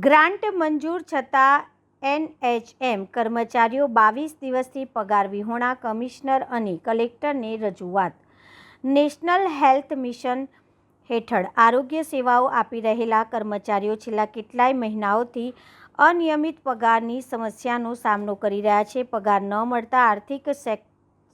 Grant મંજૂર છતાં NHM કર્મચારીઓ 22 દિવસથી પગાર વિહોણા, કમિશનર અને કલેક્ટરને રજૂઆત. નેશનલ હેલ્થ મિશન હેઠળ આરોગ્ય સેવાઓ આપી રહેલા કર્મચારીઓ છેલ્લા કેટલાય મહિનાઓથી અનિયમિત પગારની સમસ્યાનો સામનો કરી રહ્યા છે. પગાર ન મળતા આર્થિક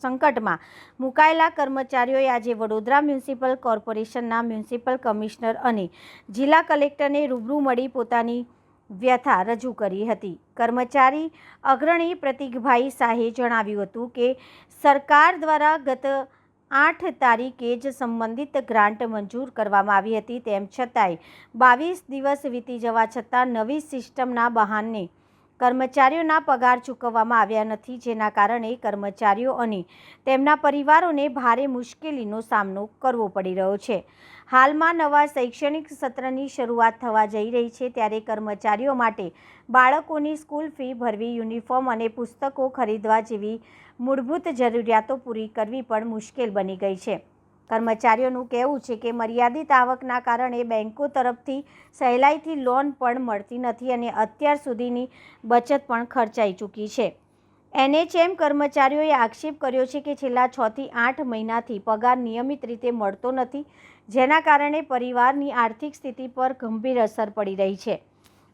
સંકટમાં મુકાયેલા કર્મચારીઓએ આજે વડોદરા મ્યુનિસિપલ કોર્પોરેશનના મ્યુનિસિપલ કમિશનર અને જિલ્લા કલેક્ટરને રૂબરૂ મળી પોતાની વ્યથા રજૂ કરી હતી. કર્મચારી અગ્રણી પ્રતીકભાઈ શાહે જણાવ્યું હતું કે સરકાર દ્વારા ગત 8 તારીખે જ સંબંધિત ગ્રાન્ટ મંજૂર કરવામાં આવી હતી. તેમ છતાંય 22 દિવસ વીતી જવા છતાં નવી સિસ્ટમના બહાને કર્મચારીઓના પગાર ચૂકવવામાં આવ્યા નથી, જેના કારણે કર્મચારીઓ અને તેમના પરિવારોને ભારે મુશ્કેલીનો સામનો કરવો પડી રહ્યો છે. હાલમાં નવા શૈક્ષણિક સત્રની શરૂઆત થવા જઈ રહી છે, ત્યારે કર્મચારીઓ માટે બાળકોની સ્કૂલ ફી ભરવી, યુનિફોર્મ અને પુસ્તકો ખરીદવા જેવી મૂળભૂત જરૂરિયાતો પૂરી કરવી પણ મુશ્કેલ બની ગઈ છે. કર્મચારીઓનું કહેવું છે કે મર્યાદિત આવકના કારણે બેંકો તરફથી સહેલાઈથી લોન પણ મળતી નથી અને અત્યાર સુધીની બચત પણ ખર્ચાઈ ચૂકી છે. NHM કર્મચારીઓએ આક્ષેપ કર્યો છે કે છેલ્લા 6 થી 8 મહિનાથી પગાર નિયમિત રીતે મળતો નથી, જેના કારણે પરિવારની આર્થિક સ્થિતિ પર ગંભીર અસર પડી રહી છે.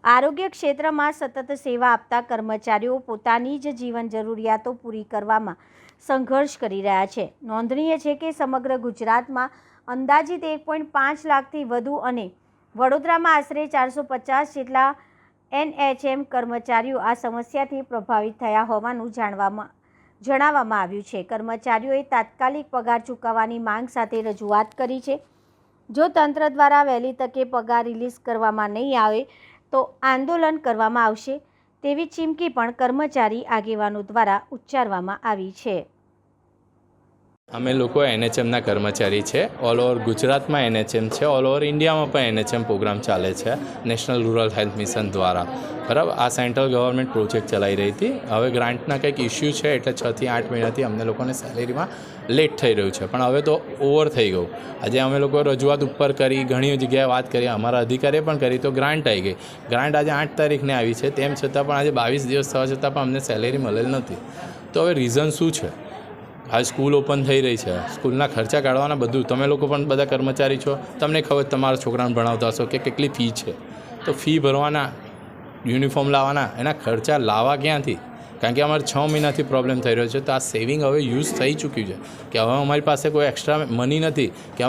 આરોગ્ય ક્ષેત્રમાં સતત સેવા આપતા કર્મચારીઓ પોતાની જ જીવન જરૂરિયાતો પૂરી કરવામાં સંઘર્ષ કરી રહ્યા છે. નોંધનીય છે કે સમગ્ર ગુજરાતમાં અંદાજિત 1.5 લાખથી વધુ અને વડોદરામાં આશરે 450 જેટલા NHM કર્મચારીઓ આ સમસ્યાથી પ્રભાવિત થયા હોવાનું જણાવવામાં આવ્યું છે. કર્મચારીઓએ તાત્કાલિક પગાર ચૂકવવાની માંગ સાથે રજૂઆત કરી છે. જો તંત્ર દ્વારા વહેલી તકે પગાર રિલીઝ કરવામાં નહીં આવે તો આંદોલન કરવામાં આવશે તેવી ચીમકી પણ કર્મચારી આગેવાનો દ્વારા ઉચ્ચારવામાં આવી છે. અમે લોકો NHMના કર્મચારી છે. ઓલ ઓવર ગુજરાતમાં NHM છે, ઓલ ઓવર ઇન્ડિયામાં પણ NHM પ્રોગ્રામ ચાલે છે નેશનલ રૂરલ હેલ્થ મિશન દ્વારા. બરાબર, આ સેન્ટ્રલ ગવર્મેન્ટ પ્રોજેક્ટ ચલાવી રહી હતી. હવે ગ્રાન્ટના કંઈક ઇસ્યુ છે એટલે 6 થી 8 મહિનાથી અમને લોકોને સેલેરીમાં લેટ થઈ રહ્યું છે, પણ હવે તો ઓવર થઈ ગયું. આજે અમે લોકો રજૂઆત ઉપર કરી, ઘણી જગ્યાએ વાત કરી, અમારા અધિકારીએ પણ કરી, તો ગ્રાન્ટ આવી ગઈ. ગ્રાન્ટ આજે 8 તારીખને આવી છે, તેમ છતાં પણ આજે 22 દિવસ થવા છતાં પણ અમને સેલેરી મળેલ નથી. તો હવે રીઝન શું છે? આ સ્કૂલ ઓપન થઈ રહી છે, સ્કૂલના ખર્ચા કાઢવાના બધું, તમે લોકો પણ બધા કર્મચારી છો, તમને ખબર તમારા છોકરાને ભણાવતા હશો કે કેટલી ફી છે. તો ફી ભરવાના, યુનિફોર્મ લાવવાના, એના ખર્ચા લાવવા ક્યાંથી? કારણ કે અમારે 6 મહિનાથી પ્રોબ્લેમ થઈ રહ્યો છે. તો આ સેવિંગ હવે યુઝ થઈ ચૂક્યું છે કે હવે અમારી પાસે કોઈ એક્સ્ટ્રા મની નથી કે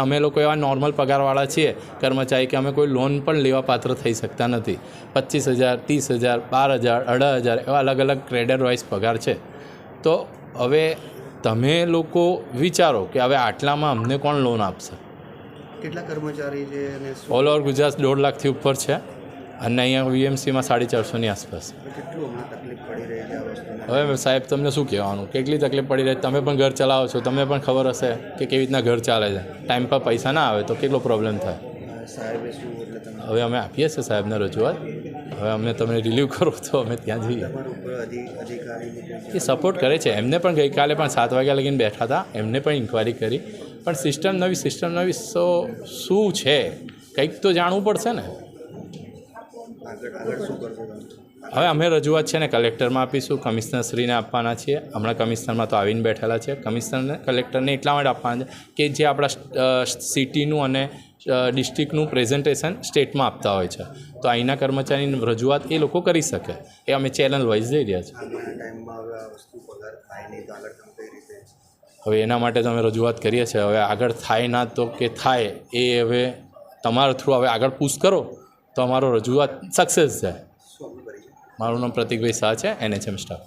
અમે લોકો એવા નોર્મલ પગારવાળા છીએ કર્મચારી કે અમે કોઈ લોન પણ લેવા પાત્ર થઈ શકતા નથી. 25,000, 30,000, 12,000, 18,000 એવા અલગ અલગ ક્રેડર વાઇઝ પગાર છે. તો હવે તમે લોકો વિચારો કે હવે આટલામાં અમને કોણ લોન આપશે? કેટલા કર્મચારી છે? ઓલ ઓવર ગુજરાત 1.5 લાખથી ઉપર છે અને અહીંયા VMCમાં 450ની આસપાસ. કેટલું તકલીફ પડી રહી છે આ વસ્તુમાં? હવે સાહેબ તમને શું કહેવાનું, કેટલી તકલીફ પડી રહી? તમે પણ ઘર ચલાવો છો, તમને પણ ખબર હશે કે કેવી રીતના ઘર ચાલે છે. ટાઈમ પર પૈસા ના આવે તો કેટલો પ્રોબ્લેમ થાય. સાહેબે શું એટલે તમે? હવે અમે આપીએ છીએ સાહેબને રજૂઆત. હવે અમને તમે રિલીવ કરો તો અમે ત્યાં જઈએ. એ સપોર્ટ કરે છે. એમને પણ ગઈકાલે પણ 7 વાગ્યા લગીને બેઠા હતા, એમને પણ ઇન્ક્વાયરી કરી, પણ સિસ્ટમ નવી તો શું છે કંઈક તો જાણવું પડશે ને. હવે અમે રજૂઆત છે ને કલેક્ટરમાં આપીશું, કમિશનરશ્રીને આપવાના છીએ. હમણાં કમિશનરમાં તો આવીને બેઠેલા છે. કમિશનરને, કલેક્ટરને એટલા માટે આપવાના છે કે જે આપણા સિટીનું અને ડિસ્ટ્રિક્ટનું પ્રેઝન્ટેશન સ્ટેટમાં આપતા હોય છે, તો અહીંના કર્મચારીની રજૂઆત એ લોકો કરી શકે. એ અમે ચેનલ વાઇઝ જઈ રહ્યા છીએ. હવે એના માટે તો અમે રજૂઆત કરીએ છીએ. હવે આગળ થાય ના તો કે થાય એ હવે તમારા થ્રુ હવે આગળ પુશ કરો તો અમારો રજૂઆત સક્સેસ જાય. મારું નામ પ્રતીકભાઈ શાહ છે, NHM સ્ટાફ.